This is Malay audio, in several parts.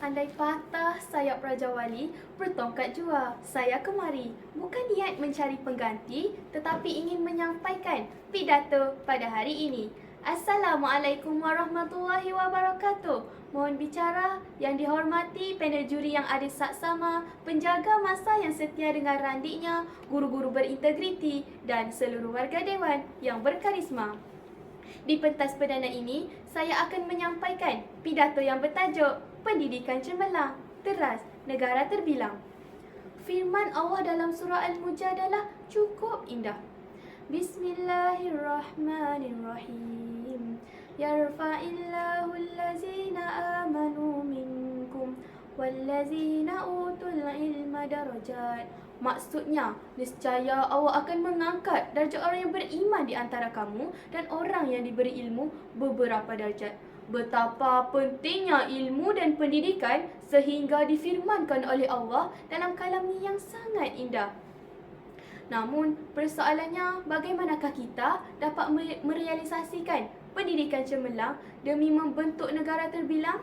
Andai patah sayap Raja Wali, bertongkat jua saya kemari. Bukan niat mencari pengganti, tetapi ingin menyampaikan pidato pada hari ini. Assalamualaikum warahmatullahi wabarakatuh. Mohon bicara yang dihormati panel juri yang ada saksama, penjaga masa yang setia dengan randiknya, guru-guru berintegriti dan seluruh warga dewan yang berkarisma. Di pentas perdana ini, saya akan menyampaikan pidato yang bertajuk Pendidikan Cemerlang, Teras Negara Terbilang. Firman Allah dalam surah Al-Mujadalah cukup indah. Bismillahirrahmanirrahim. Yarfa'illahu allazina amanu minkum wallazina utul ilma darajat. Maksudnya, nescaya Allah akan mengangkat darjat orang yang beriman di antara kamu dan orang yang diberi ilmu beberapa darjat. Betapa pentingnya ilmu dan pendidikan sehingga difirmankan oleh Allah dalam kalamnya yang sangat indah. Namun, persoalannya bagaimanakah kita dapat merealisasikan pendidikan cemerlang demi membentuk negara terbilang?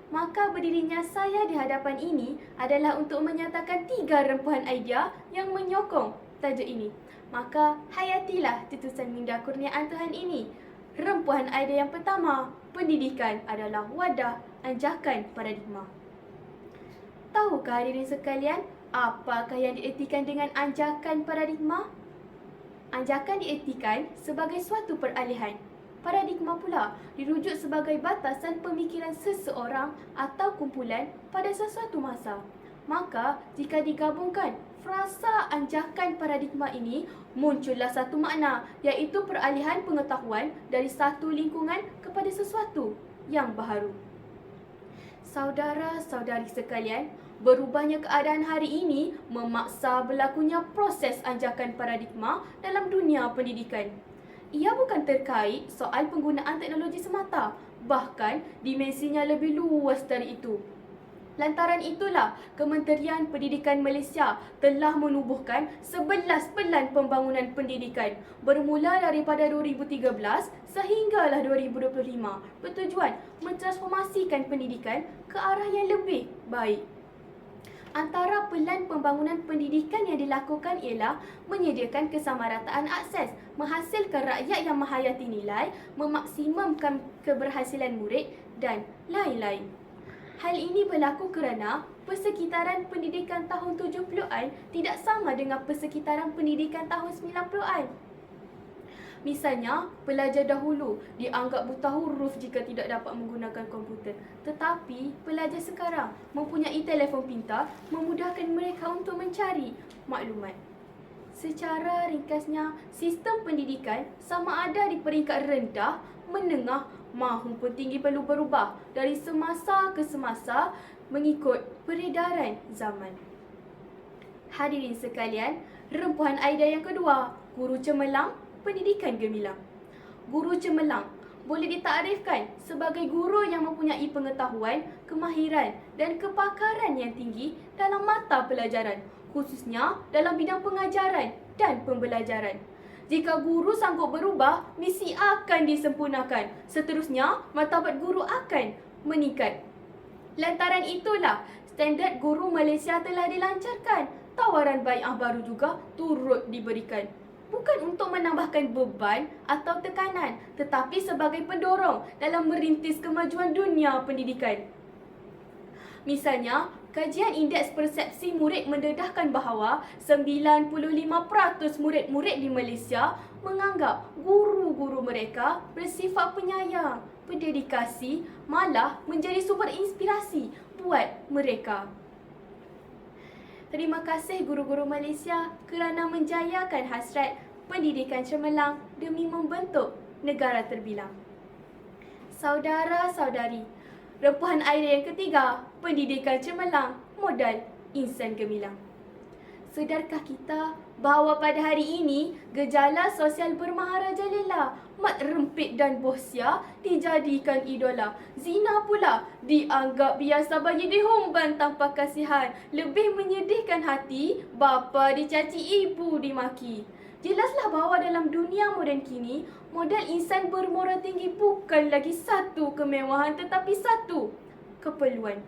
Maka berdirinya saya di hadapan ini adalah untuk menyatakan 3 rempuhan idea yang menyokong tajuk ini. Maka hayatilah tutusan minda kurniaan Tuhan ini. Rempuhan idea yang pertama, pendidikan adalah wadah anjakan paradigma. Tahukah hadirin sekalian, apakah yang diertikan dengan anjakan paradigma? Anjakan diertikan sebagai suatu peralihan. Paradigma pula dirujuk sebagai batasan pemikiran seseorang atau kumpulan pada sesuatu masa. Maka, jika digabungkan frasa anjakan paradigma ini, muncullah satu makna, iaitu peralihan pengetahuan dari satu lingkungan kepada sesuatu yang baharu. Saudara-saudari sekalian, berubahnya keadaan hari ini memaksa berlakunya proses anjakan paradigma dalam dunia pendidikan. Ia bukan terkait soal penggunaan teknologi semata, bahkan dimensinya lebih luas dari itu. Lantaran itulah, Kementerian Pendidikan Malaysia telah menubuhkan 11 pelan pembangunan pendidikan bermula daripada 2013 sehinggalah 2025 bertujuan mentransformasikan pendidikan ke arah yang lebih baik. Antara pelan pembangunan pendidikan yang dilakukan ialah menyediakan kesamarataan akses, menghasilkan rakyat yang menghayati nilai, memaksimumkan keberhasilan murid dan lain-lain. Hal ini berlaku kerana persekitaran pendidikan tahun 70-an tidak sama dengan persekitaran pendidikan tahun 90-an. Misalnya, pelajar dahulu dianggap buta huruf jika tidak dapat menggunakan komputer. Tetapi, pelajar sekarang mempunyai telefon pintar memudahkan mereka untuk mencari maklumat. Secara ringkasnya, sistem pendidikan sama ada di peringkat rendah, menengah maupun tinggi perlu berubah dari semasa ke semasa mengikut peredaran zaman. Hadirin sekalian, rempuhan idea yang kedua, guru cemerlang, pendidikan gemilang. Guru cemerlang boleh ditakrifkan sebagai guru yang mempunyai pengetahuan, kemahiran dan kepakaran yang tinggi dalam mata pelajaran, khususnya dalam bidang pengajaran dan pembelajaran. Jika guru sanggup berubah, misi akan disempurnakan. Seterusnya, martabat guru akan meningkat. Lantaran itulah, standard guru Malaysia telah dilancarkan. Tawaran bai'ah baru juga turut diberikan. Bukan untuk menambahkan beban atau tekanan, tetapi sebagai pendorong dalam merintis kemajuan dunia pendidikan. Misalnya, kajian indeks persepsi murid mendedahkan bahawa 95% murid-murid di Malaysia menganggap guru-guru mereka bersifat penyayang, berdedikasi, malah menjadi sumber inspirasi buat mereka. Terima kasih guru-guru Malaysia kerana menjayakan hasrat pendidikan cemerlang demi membentuk negara terbilang. Saudara-saudari, rempuhan idea yang ketiga, pendidikan cemerlang, modal insan gemilang. Sedarkah kita bahawa pada hari ini gejala sosial bermaharajalela, mat rempit dan bohsia dijadikan idola. Zina pula dianggap biasa bagi dihumban tanpa kasihan. Lebih menyedihkan hati, bapa dicaci, ibu dimaki. Jelaslah bahawa dalam dunia moden kini, modal insan bermoral tinggi bukan lagi satu kemewahan tetapi satu keperluan.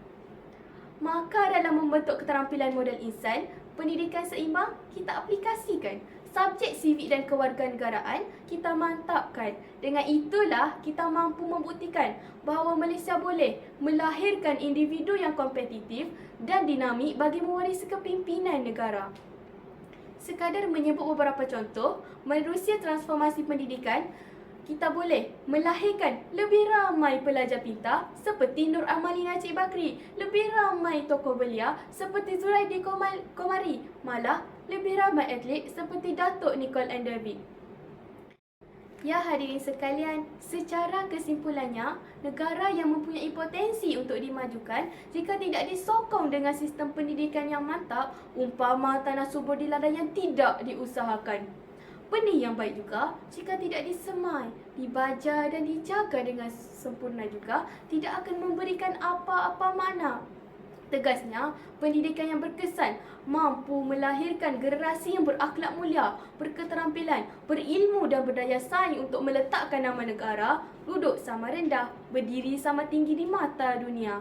Maka dalam membentuk keterampilan modal insan, pendidikan seimbang kita aplikasikan. Subjek sivik dan kewarganegaraan kita mantapkan. Dengan itulah kita mampu membuktikan bahawa Malaysia boleh melahirkan individu yang kompetitif dan dinamik bagi mewarisi kepimpinan negara. Sekadar menyebut beberapa contoh, menerusi transformasi pendidikan, kita boleh melahirkan lebih ramai pelajar pintar seperti Nur Amalina Cik Bakri, lebih ramai tokoh belia seperti Zuraidi Komari, malah lebih ramai atlet seperti Datuk Nicole and David. Ya hadirin sekalian, secara kesimpulannya, negara yang mempunyai potensi untuk dimajukan jika tidak disokong dengan sistem pendidikan yang mantap, umpama tanah subur di ladang yang tidak diusahakan. Benih yang baik juga jika tidak disemai, dibaja dan dijaga dengan sempurna juga tidak akan memberikan apa-apa makna. Tegasnya, pendidikan yang berkesan mampu melahirkan generasi yang berakhlak mulia, berketerampilan, berilmu dan berdaya saing untuk meletakkan nama negara duduk sama rendah, berdiri sama tinggi di mata dunia.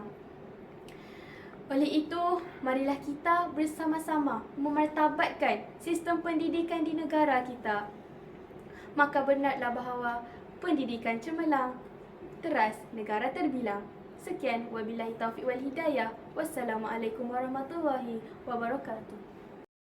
Oleh itu, marilah kita bersama-sama memartabatkan sistem pendidikan di negara kita. Maka benarlah bahawa pendidikan cemerlang, teras negara terbilang. Sekian, wabillahi taufiq wal hidayah. Wassalamualaikum warahmatullahi wabarakatuh.